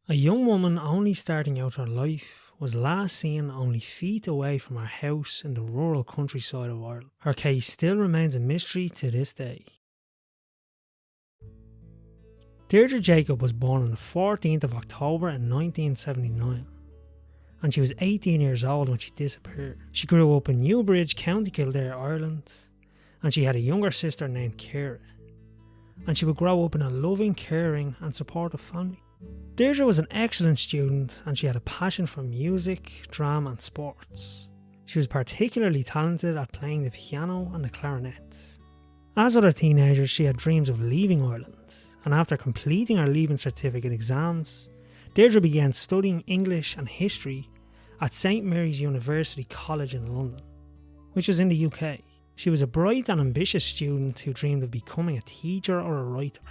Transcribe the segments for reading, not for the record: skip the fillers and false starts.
A young woman only starting out her life was last seen only feet away from her house in the rural countryside of Ireland. Her case still remains a mystery to this day. Dierdre Jacob was born on the 14th of October in 1979, and she was 18 years old when she disappeared. She grew up in Newbridge, County Kildare, Ireland, and she had a younger sister named Ciara, and she would grow up in a loving, caring and supportive family. Deirdre was an excellent student and she had a passion for music, drama and sports. She was particularly talented at playing the piano and the clarinet. As other teenagers, she had dreams of leaving Ireland, and after completing her leaving certificate exams, Deirdre began studying English and history at St Mary's University College in London, which was in the UK. She was a bright and ambitious student who dreamed of becoming a teacher or a writer,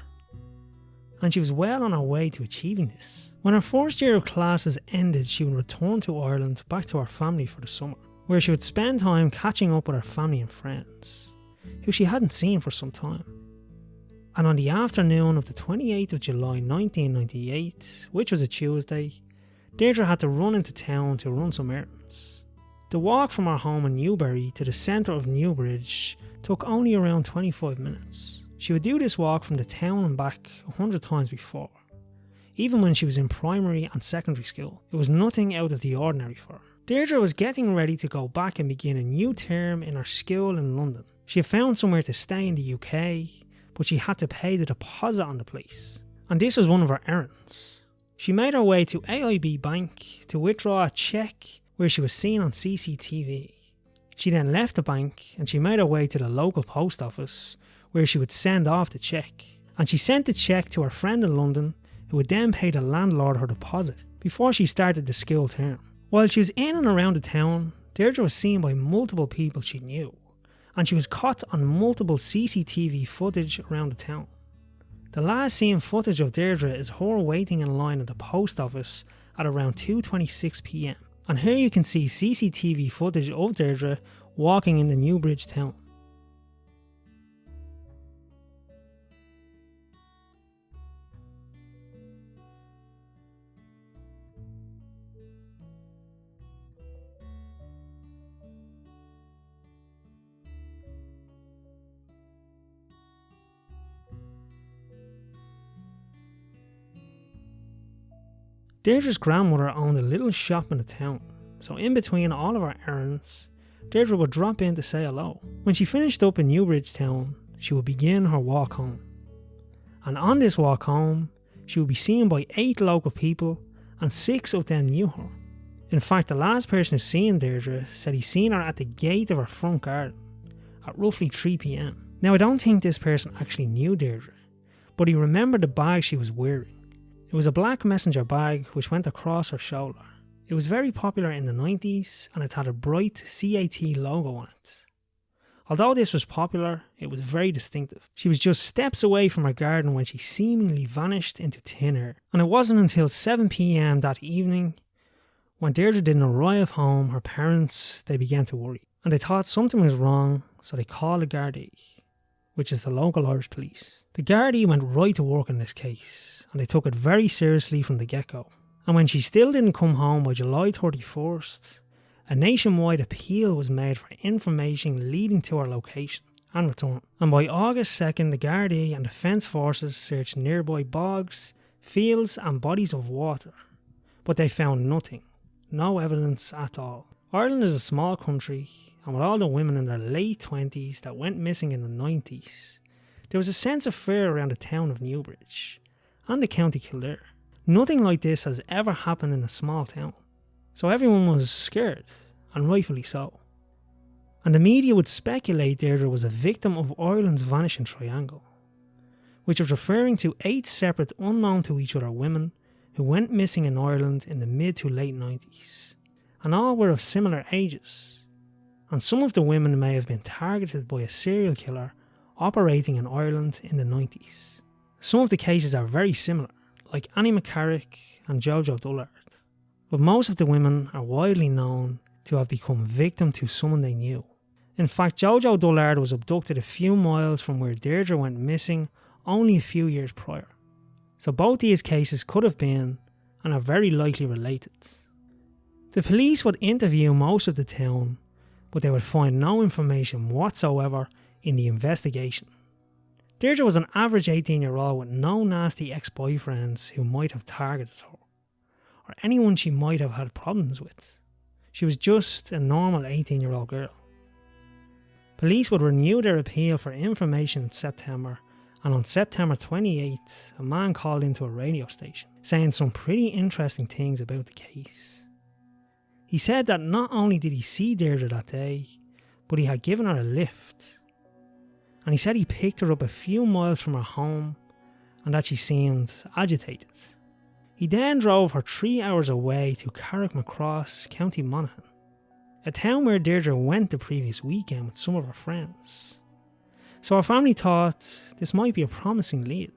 and she was well on her way to achieving this. When her first year of classes ended, she would return to Ireland back to her family for the summer, where she would spend time catching up with her family and friends, who she hadn't seen for some time. And on the afternoon of the 28th of July 1998, which was a Tuesday, Deirdre had to run into town to run some errands. The walk from her home in Newbury to the centre of Newbridge took only around 25 minutes. She would do this walk from the town and back 100 times before. Even when she was in primary and secondary school, it was nothing out of the ordinary for her. Deirdre was getting ready to go back and begin a new term in her school in London. She had found somewhere to stay in the UK, but she had to pay the deposit on the place. And this was one of her errands. She made her way to AIB Bank to withdraw a cheque where she was seen on CCTV. She then left the bank and she made her way to the local post office where she would send off the cheque. And she sent the cheque to her friend in London, who would then pay the landlord her deposit before she started the school term. While she was in and around the town, Deirdre was seen by multiple people she knew, and she was caught on multiple CCTV footage around the town. The last seen footage of Deirdre is her waiting in line at the post office at around 2:26 PM. And here you can see CCTV footage of Deirdre walking in the Newbridge town. Deirdre's grandmother owned a little shop in the town, so in between all of her errands, Deirdre would drop in to say hello. When she finished up in Newbridge town, she would begin her walk home. And on this walk home, she would be seen by 8 local people, and 6 of them knew her. In fact, the last person who seen Deirdre said he seen her at the gate of her front garden at roughly 3 PM. Now, I don't think this person actually knew Deirdre, but he remembered the bag she was wearing. It was a black messenger bag which went across her shoulder. It was very popular in the 90s and it had a bright CAT logo on it. Although this was popular, it was very distinctive. She was just steps away from her garden when she seemingly vanished into thin air. And it wasn't until 7 PM that evening, when Deirdre didn't arrive home, her parents, they began to worry. And they thought something was wrong, so they called the Gardaí, which is the local Irish police. The Gardaí went right to work in this case, and they took it very seriously from the get-go. And when she still didn't come home by July 31st, a nationwide appeal was made for information leading to her location and return. And by August 2nd, the Gardaí and Defence Forces searched nearby bogs, fields and bodies of water, but they found nothing, no evidence at all. Ireland is a small country, and with all the women in their late 20s that went missing in the 90s, there was a sense of fear around the town of Newbridge and the County Kildare. Nothing like this has ever happened in a small town, so everyone was scared, and rightfully so. And the media would speculate Deirdre was a victim of Ireland's Vanishing Triangle, which was referring to 8 separate unknown to each other women who went missing in Ireland in the mid to late 90s, and all were of similar ages. And some of the women may have been targeted by a serial killer operating in Ireland in the 90s. Some of the cases are very similar, like Annie McCarrick and Jojo Dullard, but most of the women are widely known to have become victim to someone they knew. In fact, Jojo Dullard was abducted a few miles from where Deirdre went missing only a few years prior. So both these cases could have been, and are very likely related. The police would interview most of the town, but they would find no information whatsoever in the investigation. Deirdre was an average 18-year-old with no nasty ex-boyfriends who might have targeted her, or anyone she might have had problems with. She was just a normal 18-year-old girl. Police would renew their appeal for information in September, and on September 28th, a man called into a radio station, saying some pretty interesting things about the case. He said that not only did he see Deirdre that day, but he had given her a lift. And he said he picked her up a few miles from her home, and that she seemed agitated. He then drove her 3 hours away to Carrickmacross, County Monaghan, a town where Deirdre went the previous weekend with some of her friends. So her family thought this might be a promising lead.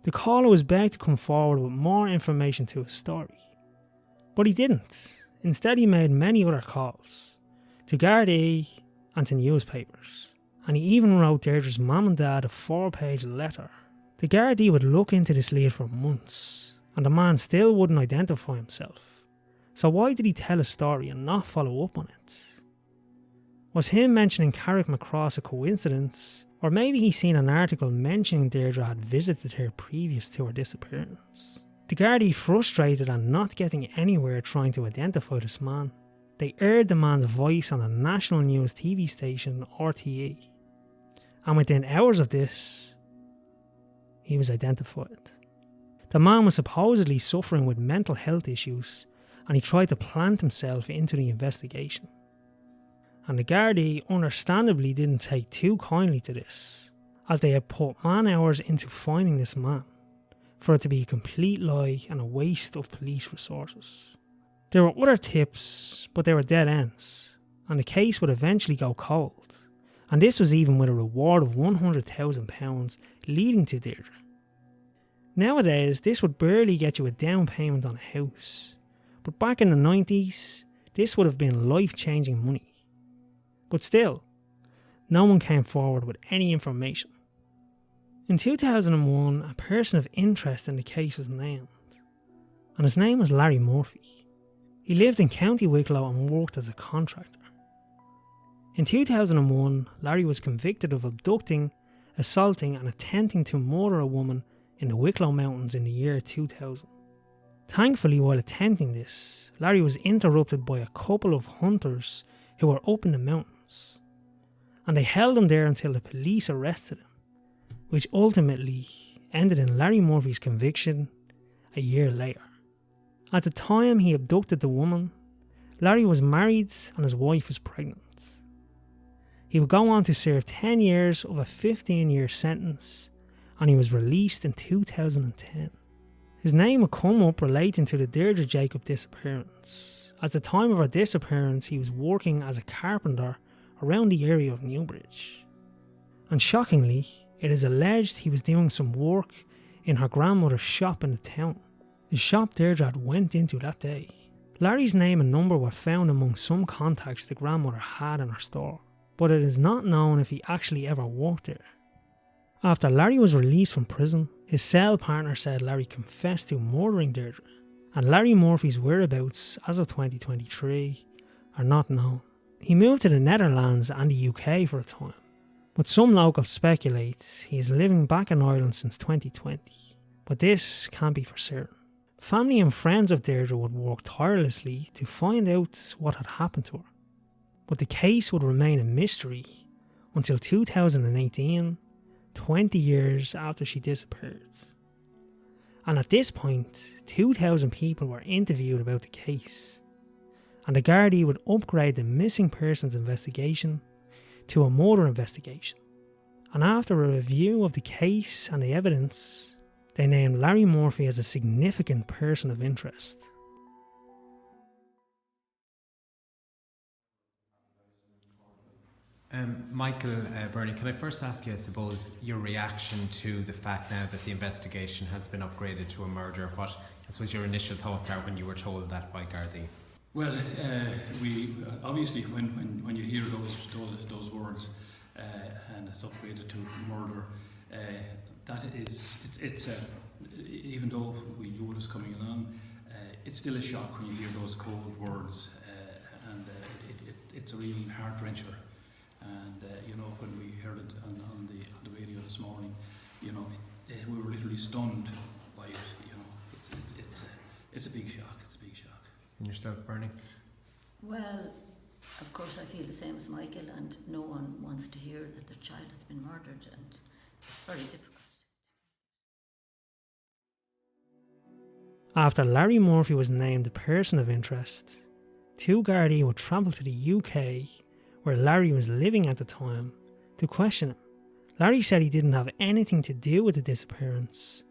The caller was begged to come forward with more information to his story. But he didn't. Instead, he made many other calls, to Gardaí and to newspapers. And he even wrote Deirdre's mum and dad a 4-page letter. The Gardaí would look into this lead for months, and the man still wouldn't identify himself. So why did he tell a story and not follow up on it? Was him mentioning Carrickmacross a coincidence, or maybe he seen an article mentioning Deirdre had visited her previous to her disappearance? The Gardaí, frustrated and not getting anywhere trying to identify this man, they aired the man's voice on a national news TV station, RTE. And within hours of this, he was identified. The man was supposedly suffering with mental health issues, and he tried to plant himself into the investigation. And the Gardaí understandably didn't take too kindly to this, as they had put man-hours into finding this man, for it to be a complete lie and a waste of police resources. There were other tips, but they were dead ends, and the case would eventually go cold, and this was even with a reward of £100,000 leading to Deirdre. Nowadays, this would barely get you a down payment on a house, but back in the 90s, this would have been life-changing money. But still, no one came forward with any information. In 2001, a person of interest in the case was named, and his name was Larry Murphy. He lived in County Wicklow and worked as a contractor. In 2001, Larry was convicted of abducting, assaulting and attempting to murder a woman in the Wicklow Mountains in the year 2000. Thankfully, while attempting this, Larry was interrupted by a couple of hunters who were up in the mountains, and they held him there until the police arrested him, which ultimately ended in Larry Murphy's conviction a year later. At the time he abducted the woman, Larry was married and his wife was pregnant. He would go on to serve 10 years of a 15-year sentence, and he was released in 2010. His name would come up relating to the Dierdre Jacob disappearance. At the time of her disappearance, he was working as a carpenter around the area of Newbridge. And shockingly, it is alleged he was doing some work in her grandmother's shop in the town, the shop Deirdre had went into that day. Larry's name and number were found among some contacts the grandmother had in her store, but it is not known if he actually ever worked there. After Larry was released from prison, his cell partner said Larry confessed to murdering Deirdre, and Larry Murphy's whereabouts as of 2023 are not known. He moved to the Netherlands and the UK for a time, but some locals speculate he is living back in Ireland since 2020, but this can't be for certain. Family and friends of Deirdre would work tirelessly to find out what had happened to her, but the case would remain a mystery until 2018, 20 years after she disappeared. And at this point, 2,000 people were interviewed about the case, and the Gardaí would upgrade the missing persons investigation to a murder investigation. And after a review of the case and the evidence, they named Larry Murphy as a significant person of interest. Michael, Bernie, can I first ask you, I suppose, your reaction to the fact now that the investigation has been upgraded to a murder? What, I suppose, your initial thoughts are when you were told that by Gardaí? Well, we obviously when you hear those words and it's upgraded to murder, that is it's even though we knew what was coming along, it's still a shock when you hear those cold words, and it's a real heart-wrencher. And when we heard it on the radio this morning, we were literally stunned by it. It's a big shock. It's a big shock. And yourself, Bernie? Well, of course I feel the same as Michael, and no one wants to hear that their child has been murdered, and it's very difficult. After Larry Murphy was named the person of interest, two Gardaí would travel to the UK, where Larry was living at the time, to question him. Larry said he didn't have anything to do with the disappearance,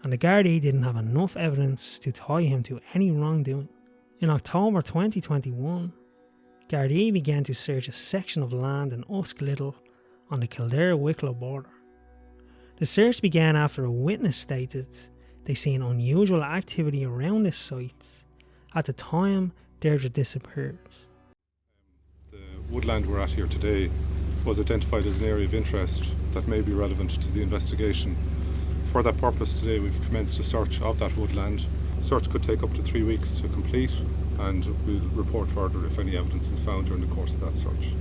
and the Gardaí didn't have enough evidence to tie him to any wrongdoing. In October 2021, Gardaí began to search a section of land in Usk Little on the Kildare-Wicklow border. The search began after a witness stated they seen unusual activity around this site at the time Deirdre disappeared. The woodland we're at here today was identified as an area of interest that may be relevant to the investigation. For that purpose today we've commenced a search of that woodland. Search could take up to 3 weeks to complete, and we'll report further if any evidence is found during the course of that search.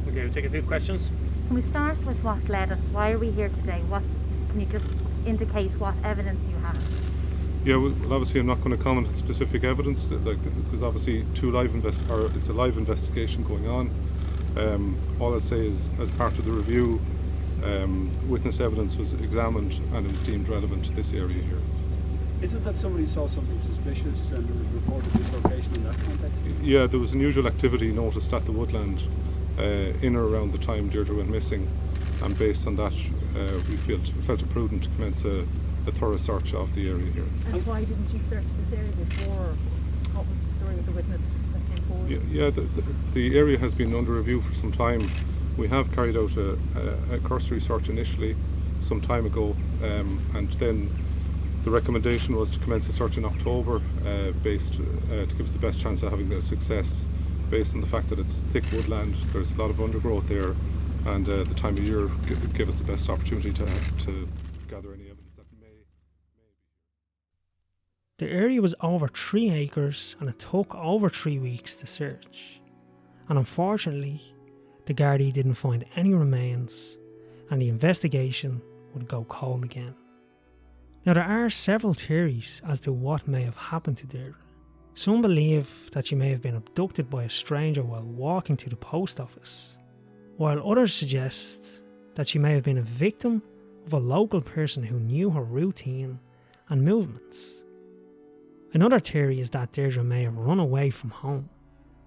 Okay, we'll take a few questions. Can we start with what led us? Why are we here today? Can you just indicate what evidence you have? Yeah, well, obviously I'm not going to comment on specific evidence. There's obviously it's a live investigation going on. All I'd say is, as part of the review, witness evidence was examined and it was deemed relevant to this area here. Is it that somebody saw something suspicious and reported this location in that context? Yeah, there was unusual activity noticed at the woodland in or around the time Deirdre went missing, and based on that we felt it prudent to commence a thorough search of the area here. And why didn't you search this area before? What was the story with the witness that came forward? The area has been under review for some time. We have carried out a cursory search initially some time ago, and then the recommendation was to commence a search in October to give us the best chance of having the success, based on the fact that it's thick woodland, there's a lot of undergrowth there, and the time of year gave us the best opportunity to gather any evidence that may be. The area was over 3 acres and it took over 3 weeks to search. And unfortunately, the Gardaí didn't find any remains and the investigation would go cold again. Now there are several theories as to what may have happened to Deirdre. Some believe that she may have been abducted by a stranger while walking to the post office, while others suggest that she may have been a victim of a local person who knew her routine and movements. Another theory is that Deirdre may have run away from home,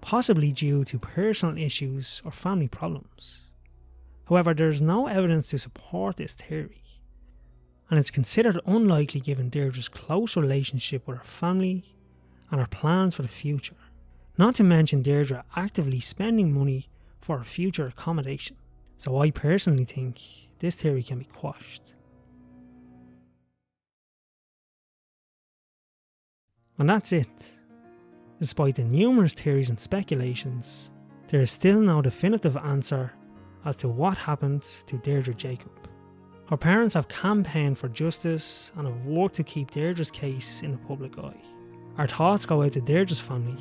possibly due to personal issues or family problems. However, there is no evidence to support this theory, and it's considered unlikely given Deirdre's close relationship with her family and her plans for the future, not to mention Deirdre actively spending money for her future accommodation. So I personally think this theory can be quashed. And that's it. Despite the numerous theories and speculations, there is still no definitive answer as to what happened to Dierdre Jacob. Her parents have campaigned for justice and have worked to keep Deirdre's case in the public eye. Our thoughts go out to Deirdre's family.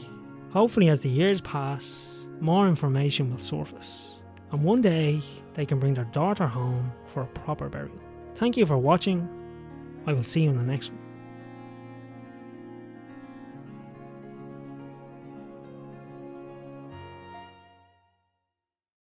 Hopefully as the years pass, more information will surface, and one day they can bring their daughter home for a proper burial. Thank you for watching. I will see you in the next one.